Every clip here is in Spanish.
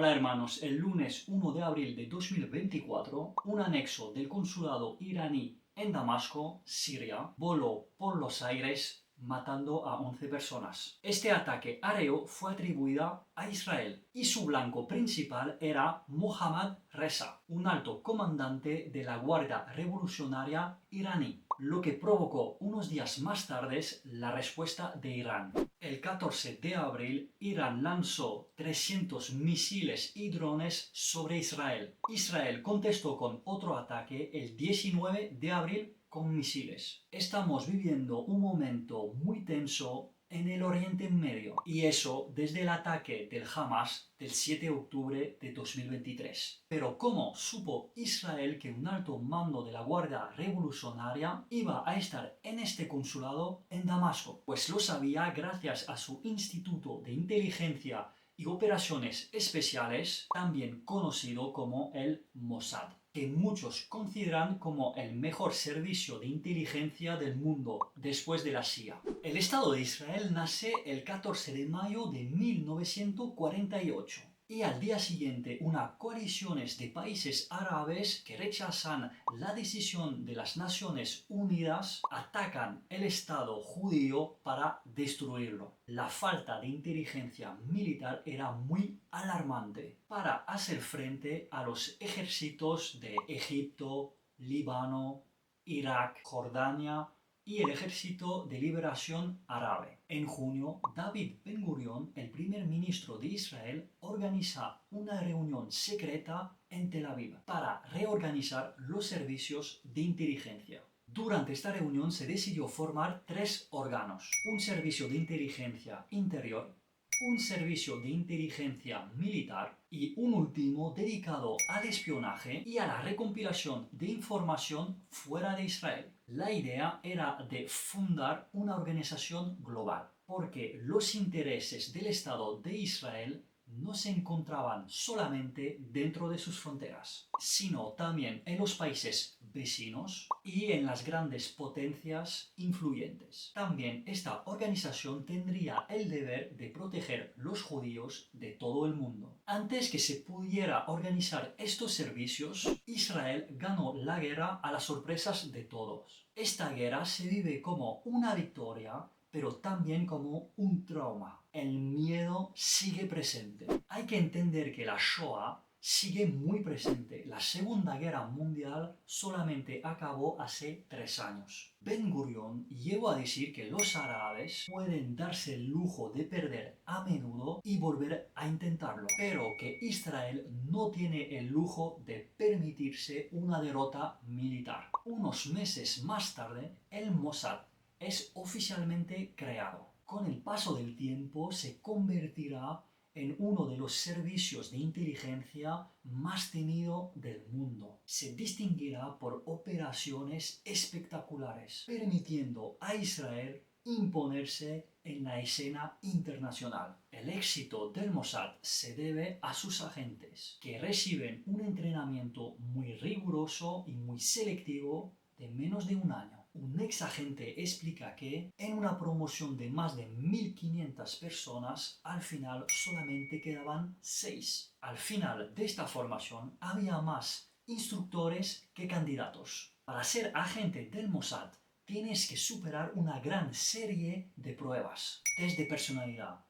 Hola hermanos, el lunes 1 de abril de 2024, un anexo del consulado iraní en Damasco, Siria, voló por los aires matando a 11 personas. Este ataque aéreo fue atribuido a Israel y su blanco principal era Mohammad Reza, un alto comandante de la Guardia Revolucionaria iraní, lo que provocó unos días más tarde la respuesta de Irán. El 14 de abril, Irán lanzó 300 misiles y drones sobre Israel. Israel contestó con otro ataque el 19 de abril con misiles. Estamos viviendo un momento muy tenso en el Oriente Medio, y eso desde el ataque del Hamas del 7 de octubre de 2023. Pero ¿cómo supo Israel que un alto mando de la Guardia Revolucionaria iba a estar en este consulado en Damasco? Pues lo sabía gracias a su Instituto de Inteligencia y Operaciones Especiales, también conocido como el Mossad, que muchos consideran como el mejor servicio de inteligencia del mundo después de la CIA. El Estado de Israel nace el 14 de mayo de 1948. Y al día siguiente, unas coaliciones de países árabes que rechazan la decisión de las Naciones Unidas atacan el Estado judío para destruirlo. La falta de inteligencia militar era muy alarmante para hacer frente a los ejércitos de Egipto, Líbano, Irak, Jordania y el Ejército de Liberación Árabe. En junio, David Ben-Gurión, el primer ministro de Israel, organiza una reunión secreta en Tel Aviv para reorganizar los servicios de inteligencia. Durante esta reunión se decidió formar tres órganos: un servicio de inteligencia interior, un servicio de inteligencia militar y un último dedicado al espionaje y a la recompilación de información fuera de Israel. La idea era de fundar una organización global, porque los intereses del Estado de Israel no se encontraban solamente dentro de sus fronteras, sino también en los países vecinos y en las grandes potencias influyentes. También esta organización tendría el deber de proteger los judíos de todo el mundo. Antes que se pudiera organizar estos servicios, Israel ganó la guerra a las sorpresas de todos. Esta guerra se vive como una victoria, pero también como un trauma. El miedo sigue presente. Hay que entender que la Shoah sigue muy presente. La Segunda Guerra Mundial solamente acabó hace 3 años. Ben-Gurión llegó a decir que los árabes pueden darse el lujo de perder a menudo y volver a intentarlo, pero que Israel no tiene el lujo de permitirse una derrota militar. Unos meses más tarde, el Mossad es oficialmente creado. Con el paso del tiempo se convertirá en uno de los servicios de inteligencia más temido del mundo. Se distinguirá por operaciones espectaculares, permitiendo a Israel imponerse en la escena internacional. El éxito del Mossad se debe a sus agentes, que reciben un entrenamiento muy riguroso y muy selectivo de menos de un año. Un ex agente explica que en una promoción de más de 1500 personas, al final solamente quedaban 6. Al final de esta formación había más instructores que candidatos. Para ser agente del Mossad tienes que superar una gran serie de pruebas: test de personalidad,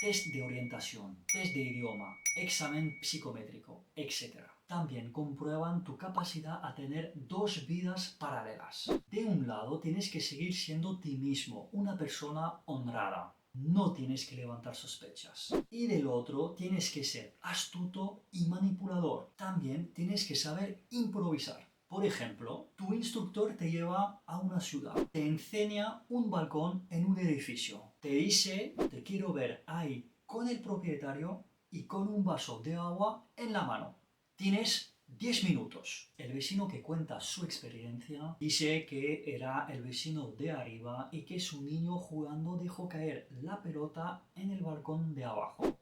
test de orientación, test de idioma, examen psicométrico, etc. También comprueban tu capacidad a tener dos vidas paralelas. De un lado tienes que seguir siendo ti mismo, una persona honrada. No tienes que levantar sospechas. Y del otro tienes que ser astuto y manipulador. También tienes que saber improvisar. Por ejemplo, tu instructor te lleva a una ciudad, te enseña un balcón en un edificio, te dice: te quiero ver ahí con el propietario y con un vaso de agua en la mano. Tienes 10 minutos. El vecino que cuenta su experiencia dice que era el vecino de arriba y que su niño jugando dejó caer la pelota en el balcón de abajo.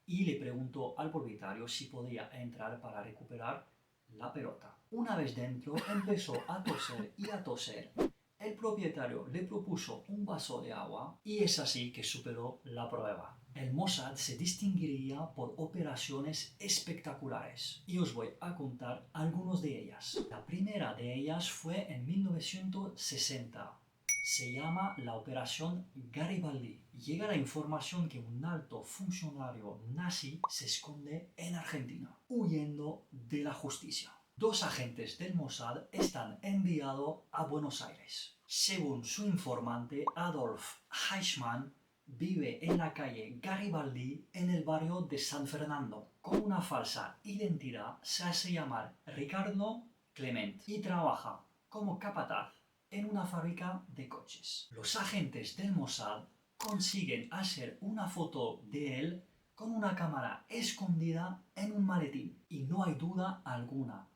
Y le preguntó al propietario si podía entrar para recuperar la pelota. Una vez dentro, empezó a toser y a toser. El propietario le propuso un vaso de agua y es así que superó la prueba. El Mossad se distinguiría por operaciones espectaculares y os voy a contar algunas de ellas. La primera de ellas fue en 1960. Se llama la Operación Garibaldi. Llega la información que un alto funcionario nazi se esconde en Argentina, huyendo de la justicia. Dos agentes del Mossad están enviados a Buenos Aires. Según su informante, Adolf Eichmann vive en la calle Garibaldi en el barrio de San Fernando. Con una falsa identidad se hace llamar Ricardo Clement y trabaja como capataz en una fábrica de coches. Los agentes del Mossad consiguen hacer una foto de él con una cámara escondida en un maletín. Y no hay duda alguna,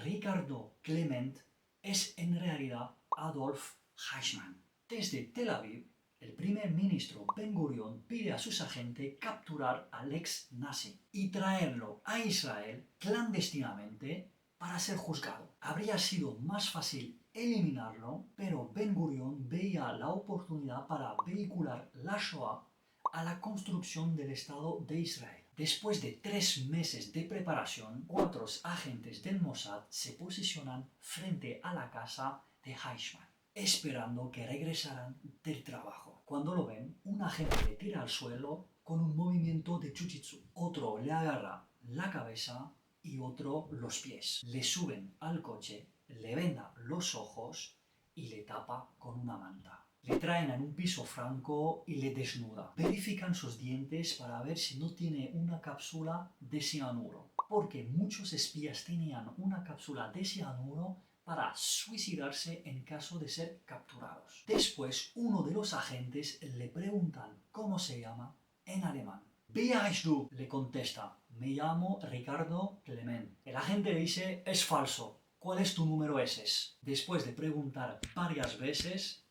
Ricardo Clement es en realidad Adolf Eichmann. Desde Tel Aviv, el primer ministro Ben-Gurion pide a sus agentes capturar al ex nazi y traerlo a Israel clandestinamente para ser juzgado. Habría sido más fácil eliminarlo, pero Ben-Gurion veía la oportunidad para vehicular la Shoah a la construcción del Estado de Israel. Después de 3 meses de preparación, 4 agentes del Mossad se posicionan frente a la casa de Eichmann, esperando que regresaran del trabajo. Cuando lo ven, un agente le tira al suelo con un movimiento de jiu-jitsu. Otro le agarra la cabeza y otro los pies. Le suben al coche, le venda los ojos y le tapa con una manta. Le traen en un piso franco y le desnuda. Verifican sus dientes para ver si no tiene una cápsula de cianuro, porque muchos espías tenían una cápsula de cianuro para suicidarse en caso de ser capturados. Después, uno de los agentes le preguntan cómo se llama en alemán. Wie heißt du? Le contesta, me llamo Ricardo Clement. El agente le dice, es falso. ¿Cuál es tu número ese? Después de preguntar varias veces,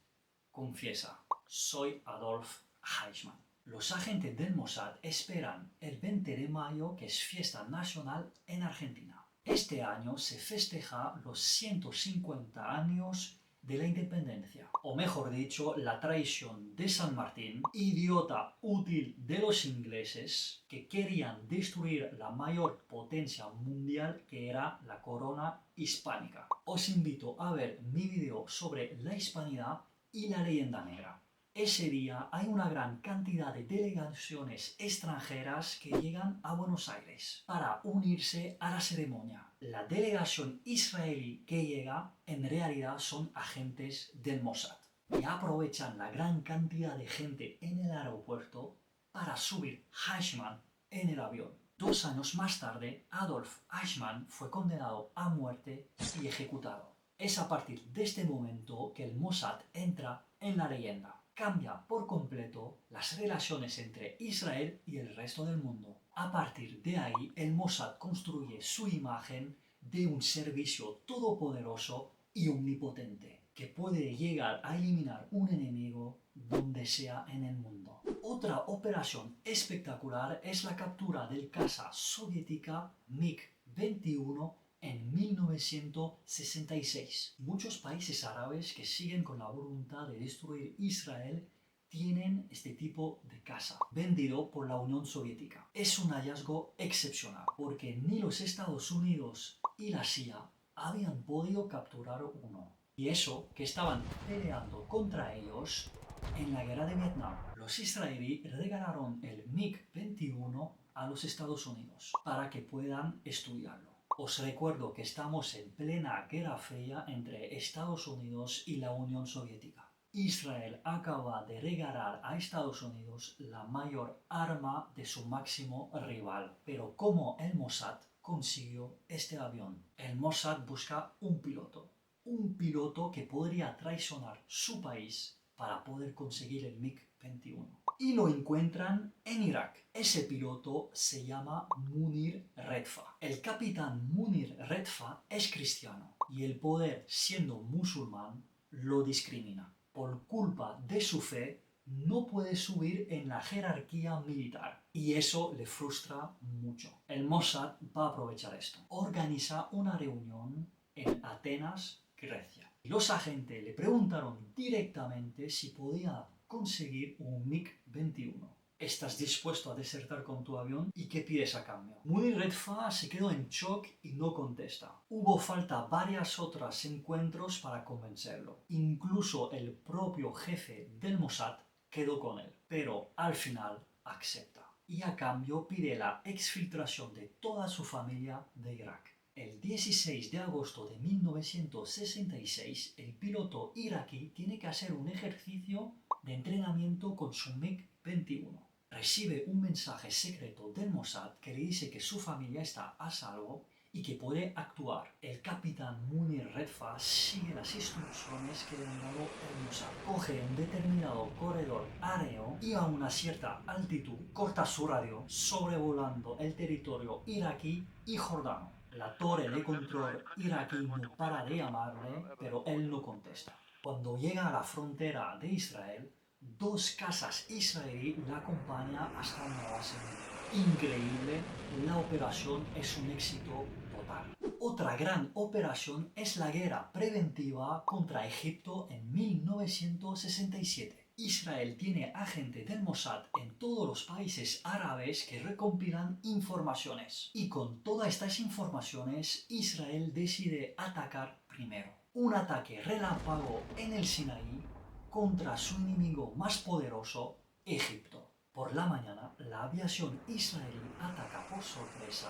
confiesa, soy Adolf Eichmann. Los agentes del Mossad esperan el 20 de mayo, que es fiesta nacional en Argentina. Este año se festeja los 150 años de la independencia, o mejor dicho, la traición de San Martín, idiota útil de los ingleses que querían destruir la mayor potencia mundial que era la corona hispánica. Os invito a ver mi video sobre la hispanidad y la leyenda negra. Ese día hay una gran cantidad de delegaciones extranjeras que llegan a Buenos Aires para unirse a la ceremonia. La delegación israelí que llega en realidad son agentes del Mossad y aprovechan la gran cantidad de gente en el aeropuerto para subir Eichmann en el avión. 2 años más tarde, Adolf Eichmann fue condenado a muerte y ejecutado. Es a partir de este momento que el Mossad entra en la leyenda. Cambia por completo las relaciones entre Israel y el resto del mundo. A partir de ahí, el Mossad construye su imagen de un servicio todopoderoso y omnipotente, que puede llegar a eliminar un enemigo donde sea en el mundo. Otra operación espectacular es la captura del caza soviética MiG-21 en 1966. Muchos países árabes que siguen con la voluntad de destruir Israel tienen este tipo de caza, vendido por la Unión Soviética. Es un hallazgo excepcional, porque ni los Estados Unidos y la CIA habían podido capturar uno. Y eso que estaban peleando contra ellos en la guerra de Vietnam. Los israelíes regalaron el MiG-21 a los Estados Unidos para que puedan estudiarlo. Os recuerdo que estamos en plena Guerra Fría entre Estados Unidos y la Unión Soviética. Israel acaba de regalar a Estados Unidos la mayor arma de su máximo rival. Pero ¿cómo el Mossad consiguió este avión? El Mossad busca un piloto que podría traicionar su país para poder conseguir el MiG-21. Y lo encuentran en Irak. Ese piloto se llama Munir Redfa. El capitán Munir Redfa es cristiano y el poder, siendo musulmán, lo discrimina. Por culpa de su fe, no puede subir en la jerarquía militar y eso le frustra mucho. El Mossad va a aprovechar esto. Organiza una reunión en Atenas, Grecia. Los agentes le preguntaron directamente si podía conseguir un MiG-21. ¿Estás dispuesto a desertar con tu avión? ¿Y qué pides a cambio? Munir Redfa se quedó en shock y no contesta. Hubo falta varias otros encuentros para convencerlo. Incluso el propio jefe del Mossad quedó con él, pero al final acepta. Y a cambio pide la exfiltración de toda su familia de Irak. El 16 de agosto de 1966, el piloto iraquí tiene que hacer un ejercicio de entrenamiento con su MiG-21. Recibe un mensaje secreto del Mossad que le dice que su familia está a salvo y que puede actuar. El capitán Munir Redfa sigue las instrucciones que le han dado el Mossad. Coge un determinado corredor aéreo y a una cierta altitud corta su radio sobrevolando el territorio iraquí y jordano. La torre de control iraquí no para de llamarle, pero él no contesta. Cuando llega a la frontera de Israel, dos cazas israelíes la acompañan hasta una base militar. Increíble, la operación es un éxito total. Otra gran operación es la guerra preventiva contra Egipto en 1967. Israel tiene agentes del Mossad en todos los países árabes que recompilan informaciones. Y con todas estas informaciones, Israel decide atacar primero. Un ataque relámpago en el Sinaí contra su enemigo más poderoso, Egipto. Por la mañana, la aviación israelí ataca por sorpresa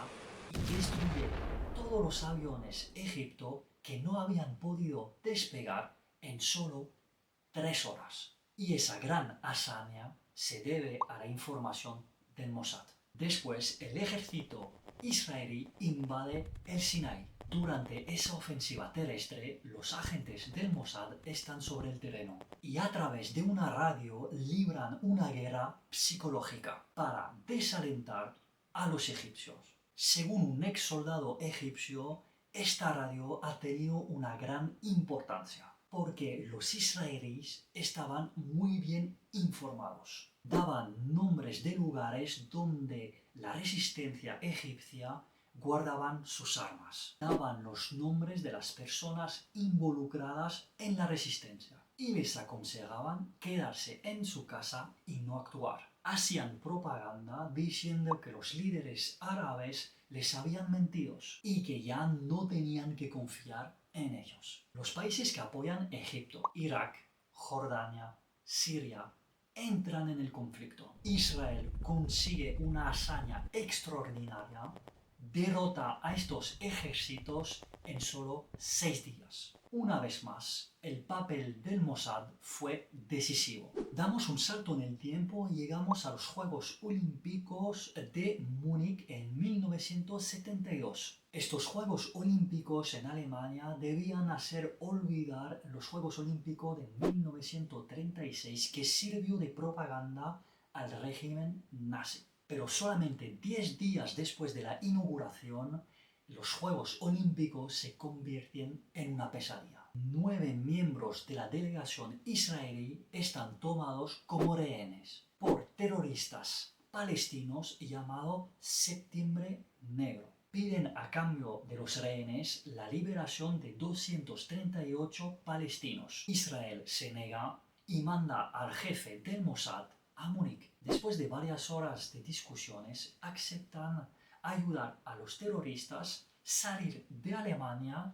y destruye todos los aviones egipcios que no habían podido despegar en solo 3 horas. Y esa gran hazaña se debe a la información del Mossad. Después, el ejército israelí invade el Sinaí. Durante esa ofensiva terrestre, los agentes del Mossad están sobre el terreno y a través de una radio libran una guerra psicológica para desalentar a los egipcios. Según un ex soldado egipcio, esta radio ha tenido una gran importancia porque los israelíes estaban muy bien informados. Daban nombres de lugares donde la resistencia egipcia guardaban sus armas. Daban los nombres de las personas involucradas en la resistencia y les aconsejaban quedarse en su casa y no actuar. Hacían propaganda diciendo que los líderes árabes les habían mentido y que ya no tenían que confiar en ellos. Los países que apoyan Egipto, Irak, Jordania, Siria, entran en el conflicto. Israel consigue una hazaña extraordinaria, derrota a estos ejércitos en solo 6 días. Una vez más, el papel del Mossad fue decisivo. Damos un salto en el tiempo y llegamos a los Juegos Olímpicos de Múnich en 1972. Estos Juegos Olímpicos en Alemania debían hacer olvidar los Juegos Olímpicos de 1936 que sirvió de propaganda al régimen nazi. Pero solamente 10 días después de la inauguración, los Juegos Olímpicos se convierten en una pesadilla. 9 miembros de la delegación israelí están tomados como rehenes por terroristas palestinos llamados Septiembre Negro. Piden a cambio de los rehenes la liberación de 238 palestinos. Israel se niega y manda al jefe del Mossad a Múnich. Después de varias horas de discusiones, aceptan ayudar a los terroristas salir de Alemania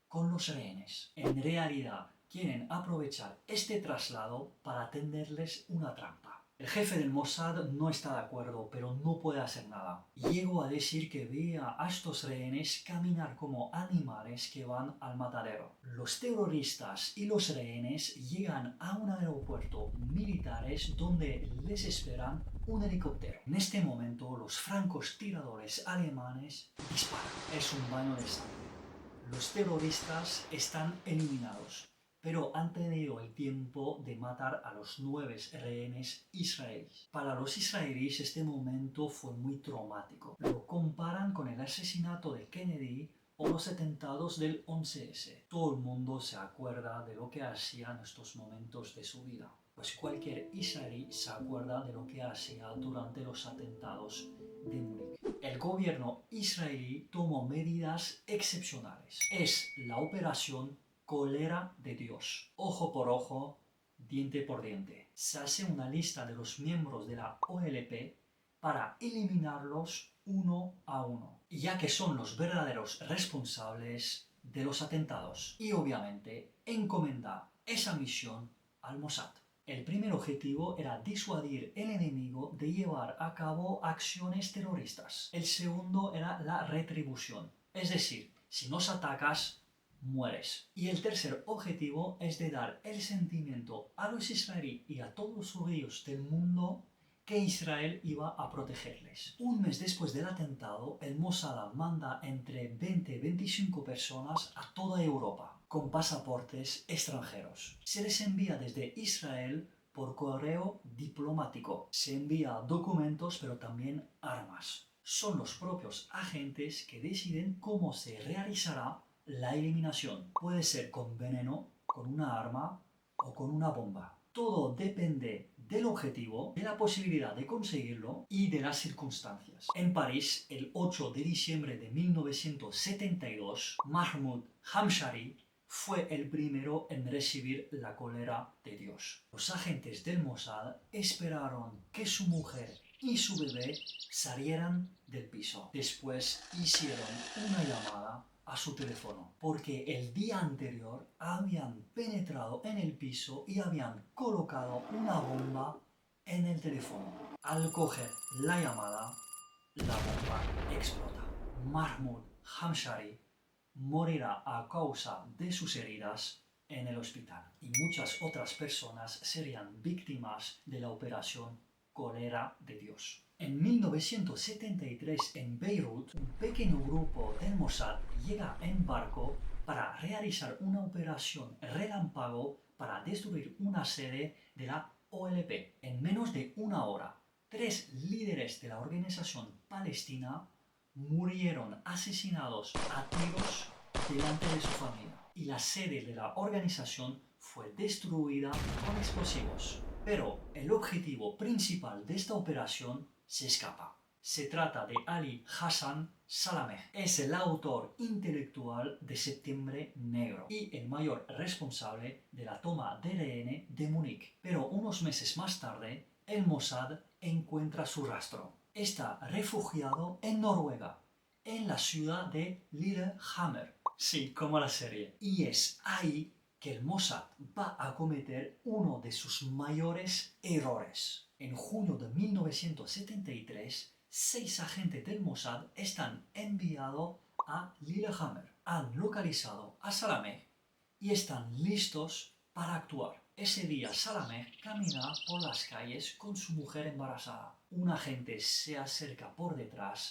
con los rehenes. En realidad, quieren aprovechar este traslado para tenderles una trampa. El jefe del Mossad no está de acuerdo, pero no puede hacer nada. Llegó a decir que veía a estos rehenes caminar como animales que van al matadero. Los terroristas y los rehenes llegan a un aeropuerto militar donde les esperan un helicóptero. En este momento, los francotiradores alemanes disparan. Es un baño de sangre. Los terroristas están eliminados, pero han tenido el tiempo de matar a los 9 rehenes israelíes. Para los israelíes este momento fue muy traumático. Lo comparan con el asesinato de Kennedy o los atentados del 11S. Todo el mundo se acuerda de lo que hacía en estos momentos de su vida. Pues cualquier israelí se acuerda de lo que hacía durante los atentados de Múnich. El gobierno israelí tomó medidas excepcionales. Es la operación cólera de Dios. Ojo por ojo, diente por diente. Se hace una lista de los miembros de la OLP para eliminarlos uno a uno, ya que son los verdaderos responsables de los atentados. Y obviamente encomenda esa misión al Mossad. El primer objetivo era disuadir al enemigo de llevar a cabo acciones terroristas. El segundo era la retribución, es decir, si nos atacas, mueres. Y el tercer objetivo es de dar el sentimiento a los israelíes y a todos los judíos del mundo que Israel iba a protegerles. Un mes después del atentado, el Mossad manda entre 20 y 25 personas a toda Europa con pasaportes extranjeros. Se les envía desde Israel por correo diplomático. Se envía documentos, pero también armas. Son los propios agentes que deciden cómo se realizará la eliminación. Puede ser con veneno, con una arma o con una bomba. Todo depende del objetivo, de la posibilidad de conseguirlo y de las circunstancias. En París, el 8 de diciembre de 1972, Mahmoud Hamshari fue el primero en recibir la cólera de Dios. Los agentes del Mossad esperaron que su mujer y su bebé salieran del piso. Después hicieron una llamada a su teléfono, porque el día anterior habían penetrado en el piso y habían colocado una bomba en el teléfono. Al coger la llamada, la bomba explota. Mahmoud Hamshari morirá a causa de sus heridas en el hospital y muchas otras personas serían víctimas de la operación Cólera de Dios. En 1973, en Beirut, un pequeño grupo del Mossad llega en barco para realizar una operación relámpago para destruir una sede de la OLP. En menos de una hora, 3 líderes de la organización palestina murieron asesinados a tiros delante de su familia y la sede de la organización fue destruida con explosivos. Pero el objetivo principal de esta operación se escapa. Se trata de Ali Hassan Salameh. Es el autor intelectual de Septiembre Negro y el mayor responsable de la toma de rehén de Múnich. Pero unos meses más tarde, el Mossad encuentra su rastro. Está refugiado en Noruega, en la ciudad de Lillehammer. Sí, como la serie. Y es ahí que el Mossad va a cometer uno de sus mayores errores. En junio de 1973, 6 agentes del Mossad están enviados a Lillehammer. Han localizado a Salameh y están listos para actuar. Ese día Salameh camina por las calles con su mujer embarazada. Un agente se acerca por detrás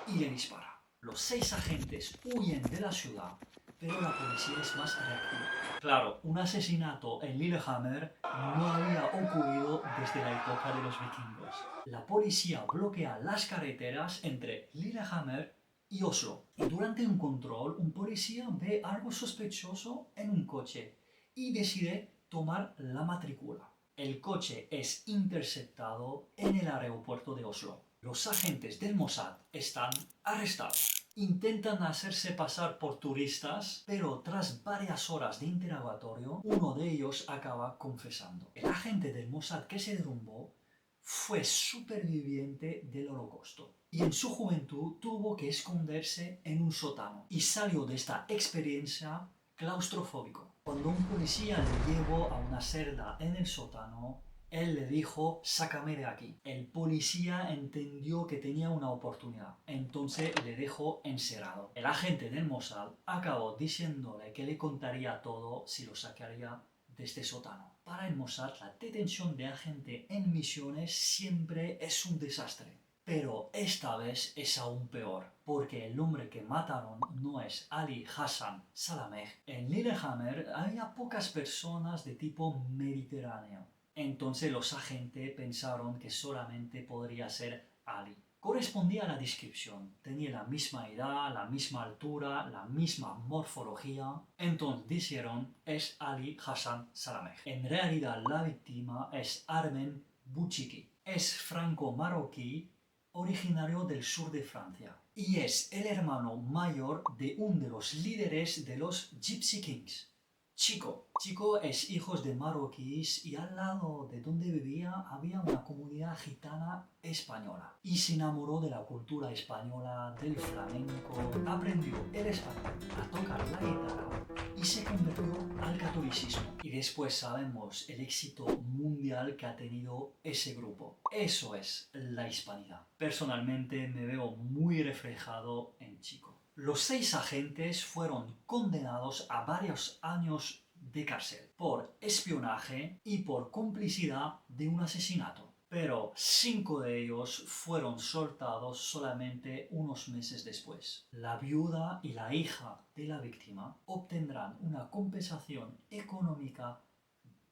y le dispara. Los 6 agentes huyen de la ciudad, pero la policía es más reactiva. Claro, un asesinato en Lillehammer no había ocurrido desde la época de los vikingos. La policía bloquea las carreteras entre Lillehammer y Oslo. Y durante un control, un policía ve algo sospechoso en un coche y decide tomar la matrícula. El coche es interceptado en el aeropuerto de Oslo. Los agentes del Mossad están arrestados. Intentan hacerse pasar por turistas, pero tras varias horas de interrogatorio, uno de ellos acaba confesando. El agente del Mossad que se derrumbó fue superviviente del Holocausto y en su juventud tuvo que esconderse en un sótano y salió de esta experiencia claustrofóbico. Cuando un policía le llevó a una celda en el sótano, él le dijo, sácame de aquí. El policía entendió que tenía una oportunidad, entonces le dejó encerrado. El agente del Mossad acabó diciéndole que le contaría todo si lo sacaría de este sótano. Para el Mossad, la detención de agente en misiones siempre es un desastre. Pero esta vez es aún peor, porque el hombre que mataron no es Ali Hassan Salameh. En Lillehammer había pocas personas de tipo mediterráneo. Entonces los agentes pensaron que solamente podría ser Ali. Correspondía a la descripción, tenía la misma edad, la misma altura, la misma morfología. Entonces dijeron, es Ali Hassan Salameh. En realidad la víctima es Armen Bouchiki. Es franco-marroquí, originario del sur de Francia. Y es el hermano mayor de uno de los líderes de los Gypsy Kings. Chico. Chico es hijo de marroquíes y al lado de donde vivía había una comunidad gitana española. Y se enamoró de la cultura española, del flamenco, aprendió el español, a tocar la guitarra y se convirtió al catolicismo. Y después sabemos el éxito mundial que ha tenido ese grupo. Eso es la hispanidad. Personalmente me veo muy reflejado en Chico. Los 6 agentes fueron condenados a varios años de cárcel por espionaje y por complicidad de un asesinato. Pero 5 de ellos fueron soltados solamente unos meses después. La viuda y la hija de la víctima obtendrán una compensación económica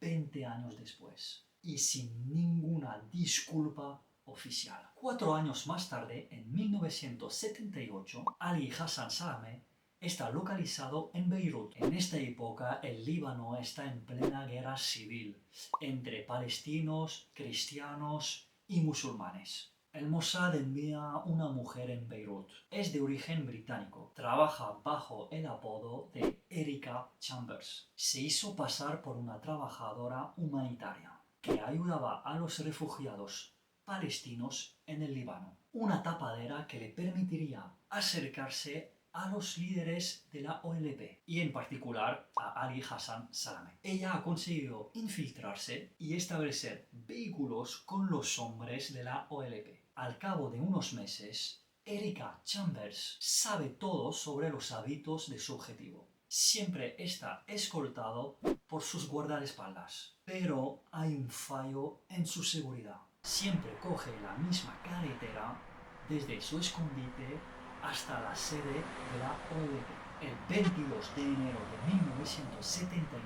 20 años después y sin ninguna disculpa oficial. 4 años más tarde, en 1978, Ali Hassan Salameh está localizado en Beirut. En esta época, el Líbano está en plena guerra civil entre palestinos, cristianos y musulmanes. El Mossad envía una mujer en Beirut. Es de origen británico. Trabaja bajo el apodo de Erica Chambers. Se hizo pasar por una trabajadora humanitaria que ayudaba a los refugiados palestinos en el Líbano. Una tapadera que le permitiría acercarse a los líderes de la OLP y en particular a Ali Hassan Salameh. Ella ha conseguido infiltrarse y establecer vínculos con los hombres de la OLP. Al cabo de unos meses, Erica Chambers sabe todo sobre los hábitos de su objetivo. Siempre está escoltado por sus guardaespaldas, pero hay un fallo en su seguridad. Siempre coge la misma carretera desde su escondite hasta la sede de la OLP. El 22 de enero de 1979,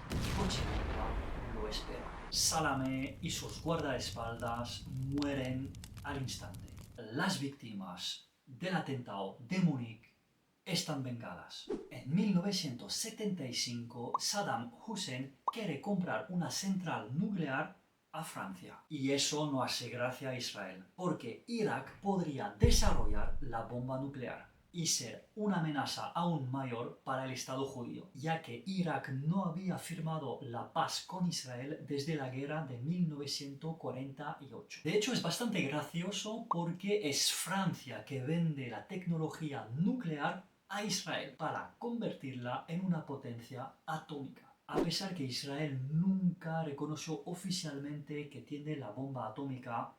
el coche negro lo espera. Salameh y sus guardaespaldas mueren al instante. Las víctimas del atentado de Múnich están vengadas. En 1975, Saddam Hussein quiere comprar una central nuclear a Francia. Y eso no hace gracia a Israel, porque Irak podría desarrollar la bomba nuclear y ser una amenaza aún mayor para el Estado judío, ya que Irak no había firmado la paz con Israel desde la guerra de 1948. De hecho, es bastante gracioso porque es Francia que vende la tecnología nuclear a Israel para convertirla en una potencia atómica. A pesar que Israel nunca reconoció oficialmente que tiene la bomba atómica,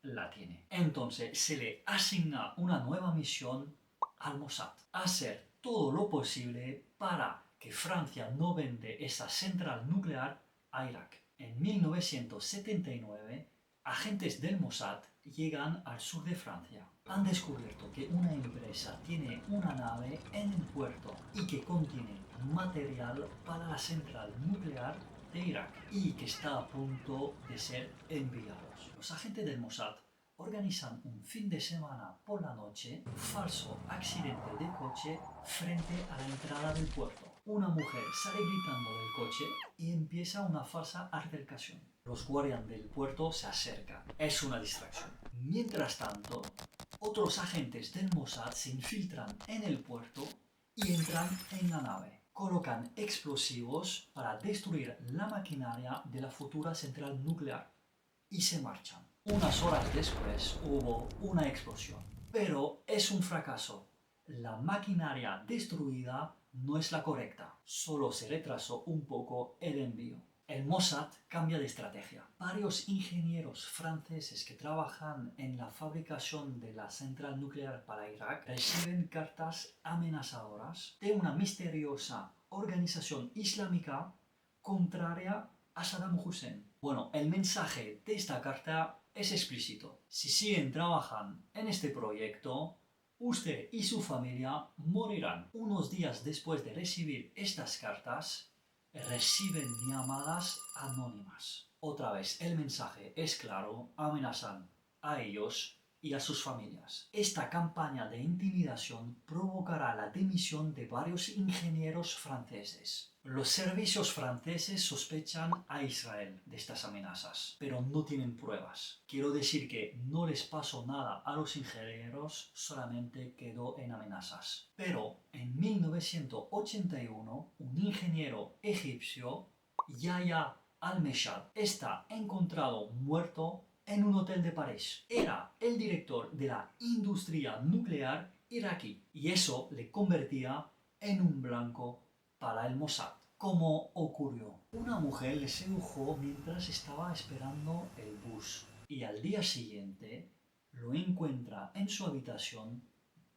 la tiene. Entonces se le asigna una nueva misión al Mossad: hacer todo lo posible para que Francia no vende esa central nuclear a Irak. En 1979, agentes del Mossad llegan al sur de Francia. Han descubierto que una empresa tiene una nave en el puerto y que contiene material para la central nuclear de Irak y que está a punto de ser enviados. Los agentes del Mossad organizan un fin de semana por la noche un falso accidente de coche frente a la entrada del puerto. Una mujer sale gritando del coche y empieza una falsa altercación. Los guardias del puerto se acercan. Es una distracción. Mientras tanto, otros agentes del Mossad se infiltran en el puerto y entran en la nave. Colocan explosivos para destruir la maquinaria de la futura central nuclear y se marchan. Unas horas después hubo una explosión, pero es un fracaso. La maquinaria destruida no es la correcta, solo se retrasó un poco el envío. El Mossad cambia de estrategia. Varios ingenieros franceses que trabajan en la fabricación de la central nuclear para Irak reciben cartas amenazadoras de una misteriosa organización islámica contraria a Saddam Hussein. Bueno, el mensaje de esta carta es explícito. Si siguen trabajando en este proyecto, usted y su familia morirán. Unos días después de recibir estas cartas, reciben llamadas anónimas. Otra vez, el mensaje es claro: amenazan a ellos y a sus familias. Esta campaña de intimidación provocará la dimisión de varios ingenieros franceses. Los servicios franceses sospechan a Israel de estas amenazas, pero no tienen pruebas. Quiero decir que no les pasó nada a los ingenieros, solamente quedó en amenazas. Pero en 1981, un ingeniero egipcio, Yahya al-Meshad, está encontrado muerto en un hotel de París. Era el director de la industria nuclear iraquí y eso le convertía en un blanco para el Mossad. ¿Cómo ocurrió? Una mujer le sedujo mientras estaba esperando el bus y al día siguiente lo encuentra en su habitación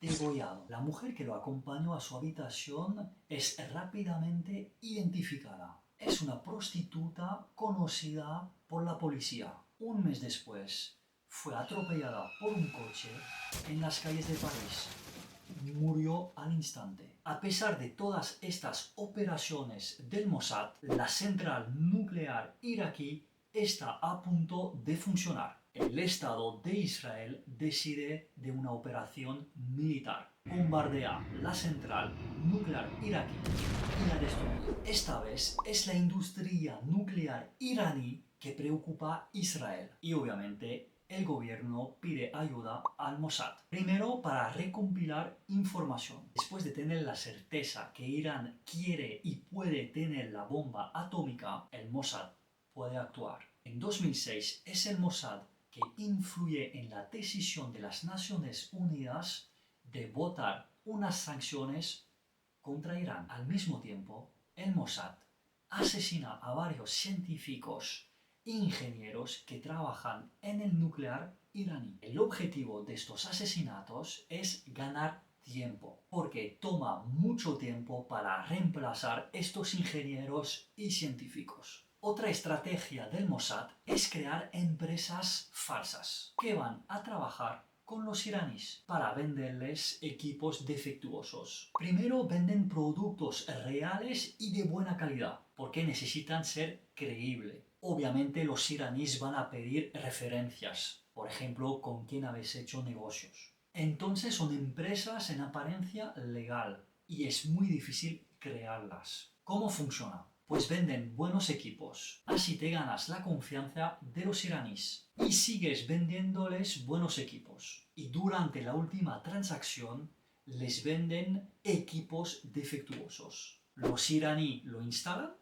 degollado. La mujer que lo acompañó a su habitación es rápidamente identificada. Es una prostituta conocida por la policía. Un mes después fue atropellada por un coche en las calles de París. Murió al instante. A pesar de todas estas operaciones del Mossad, la central nuclear iraquí está a punto de funcionar. El Estado de Israel decide de una operación militar. Bombardea la central nuclear iraquí y la destruye. Esta vez es la industria nuclear iraní que preocupa a Israel y obviamente el gobierno pide ayuda al Mossad. Primero, para recompilar información. Después de tener la certeza que Irán quiere y puede tener la bomba atómica, el Mossad puede actuar. En 2006 es el Mossad que influye en la decisión de las Naciones Unidas de votar unas sanciones contra Irán. Al mismo tiempo, el Mossad asesina a varios científicos ingenieros que trabajan en el nuclear iraní. El objetivo de estos asesinatos es ganar tiempo, porque toma mucho tiempo para reemplazar estos ingenieros y científicos. Otra estrategia del Mossad es crear empresas falsas que van a trabajar con los iraníes para venderles equipos defectuosos. Primero venden productos reales y de buena calidad, porque necesitan ser creíbles. Obviamente los iraníes van a pedir referencias, por ejemplo, con quién habéis hecho negocios. Entonces son empresas en apariencia legal y es muy difícil crearlas. ¿Cómo funciona? Pues venden buenos equipos, así te ganas la confianza de los iraníes y sigues vendiéndoles buenos equipos. Y durante la última transacción les venden equipos defectuosos. Los iraníes lo instalan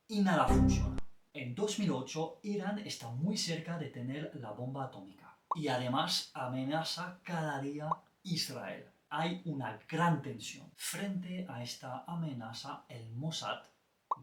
y nada funciona. En 2008, Irán está muy cerca de tener la bomba atómica y además amenaza cada día Israel. Hay una gran tensión. Frente a esta amenaza, el Mossad,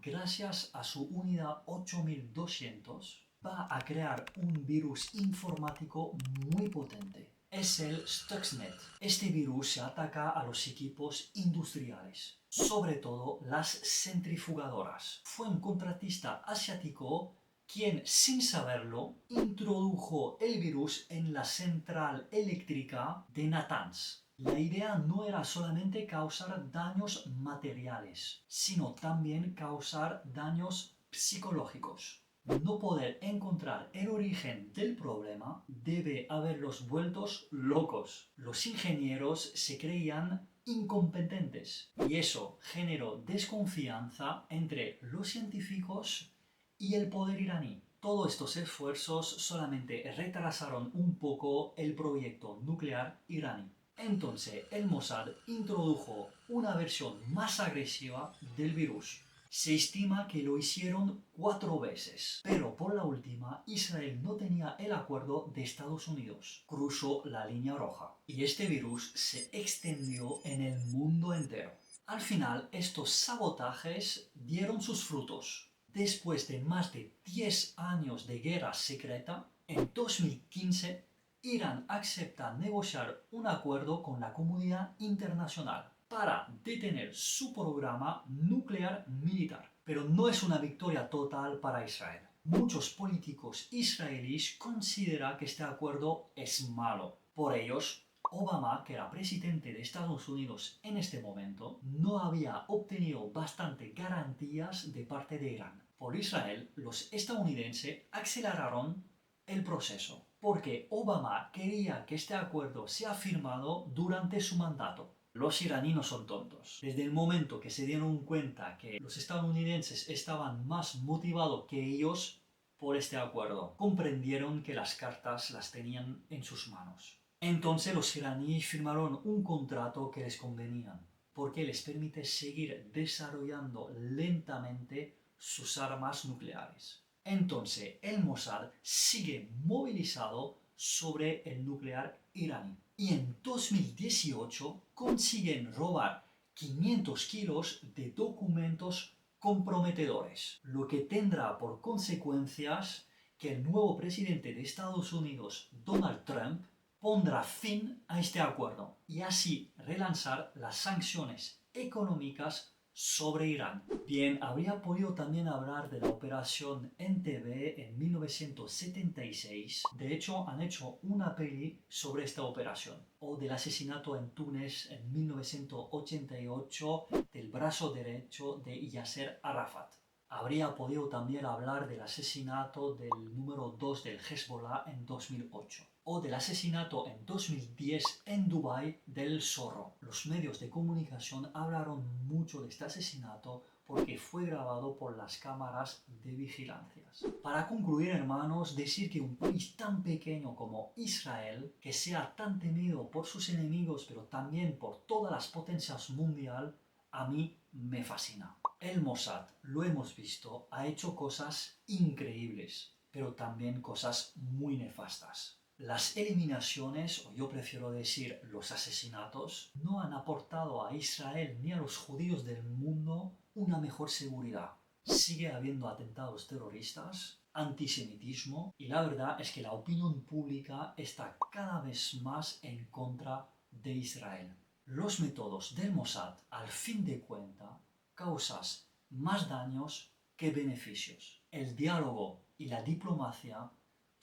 gracias a su unidad 8200, va a crear un virus informático muy potente. Es el Stuxnet. Este virus se ataca a los equipos industriales, sobre todo las centrifugadoras. Fue un contratista asiático quien, sin saberlo, introdujo el virus en la central eléctrica de Natanz. La idea no era solamente causar daños materiales, sino también causar daños psicológicos. No poder encontrar el origen del problema debe haberlos vueltos locos. Los ingenieros se creían incompetentes y eso generó desconfianza entre los científicos y el poder iraní. Todos estos esfuerzos solamente retrasaron un poco el proyecto nuclear iraní. Entonces el Mossad introdujo una versión más agresiva del virus. Se estima que lo hicieron 4 veces, pero por la última Israel no tenía el acuerdo de Estados Unidos. Cruzó la línea roja y este virus se extendió en el mundo entero. Al final, estos sabotajes dieron sus frutos. Después de más de 10 años de guerra secreta, en 2015 Irán acepta negociar un acuerdo con la comunidad internacional para detener su programa nuclear militar. Pero no es una victoria total para Israel. Muchos políticos israelíes consideran que este acuerdo es malo. Por ellos, Obama, que era presidente de Estados Unidos en este momento, no había obtenido bastantes garantías de parte de Irán. Por Israel, los estadounidenses aceleraron el proceso, porque Obama quería que este acuerdo sea firmado durante su mandato. Los iraníes no son tontos. Desde el momento que se dieron cuenta que los estadounidenses estaban más motivados que ellos por este acuerdo, comprendieron que las cartas las tenían en sus manos. Entonces los iraníes firmaron un contrato que les convenía, porque les permite seguir desarrollando lentamente sus armas nucleares. Entonces el Mossad sigue movilizado sobre el nuclear iraní. Y en 2018 consiguen robar 500 kilos de documentos comprometedores, lo que tendrá por consecuencias que el nuevo presidente de Estados Unidos, Donald Trump, pondrá fin a este acuerdo y así relanzar las sanciones económicas sobre Irán. Bien, habría podido también hablar de la operación NTB en 1976. De hecho, han hecho una peli sobre esta operación. O del asesinato en Túnez en 1988 del brazo derecho de Yasser Arafat. Habría podido también hablar del asesinato del número 2 del Hezbollah en 2008 o del asesinato en 2010 en Dubái del Zorro. Los medios de comunicación hablaron mucho de este asesinato porque fue grabado por las cámaras de vigilancia. Para concluir, hermanos, decir que un país tan pequeño como Israel, que sea tan temido por sus enemigos pero también por todas las potencias mundiales, a mí me fascina. El Mossad, lo hemos visto, ha hecho cosas increíbles, pero también cosas muy nefastas. Las eliminaciones, o yo prefiero decir los asesinatos, no han aportado a Israel ni a los judíos del mundo una mejor seguridad. Sigue habiendo atentados terroristas, antisemitismo, y la verdad es que la opinión pública está cada vez más en contra de Israel. Los métodos del Mossad, al fin de cuentas, causan más daños que beneficios. El diálogo y la diplomacia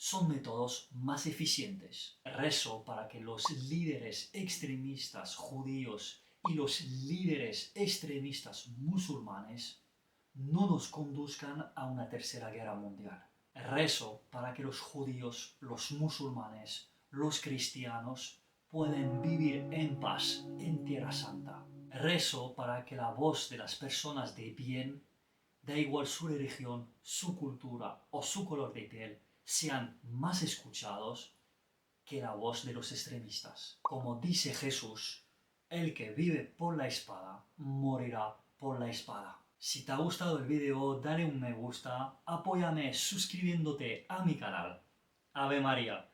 son métodos más eficientes. Rezo para que los líderes extremistas judíos y los líderes extremistas musulmanes no nos conduzcan a una tercera guerra mundial. Rezo para que los judíos, los musulmanes, los cristianos puedan vivir en paz en Tierra Santa. Rezo para que la voz de las personas de bien, da igual su religión, su cultura o su color de piel, sean más escuchados que la voz de los extremistas. Como dice Jesús, el que vive por la espada, morirá por la espada. Si te ha gustado el vídeo, dale un me gusta, apóyame suscribiéndote a mi canal. Ave María.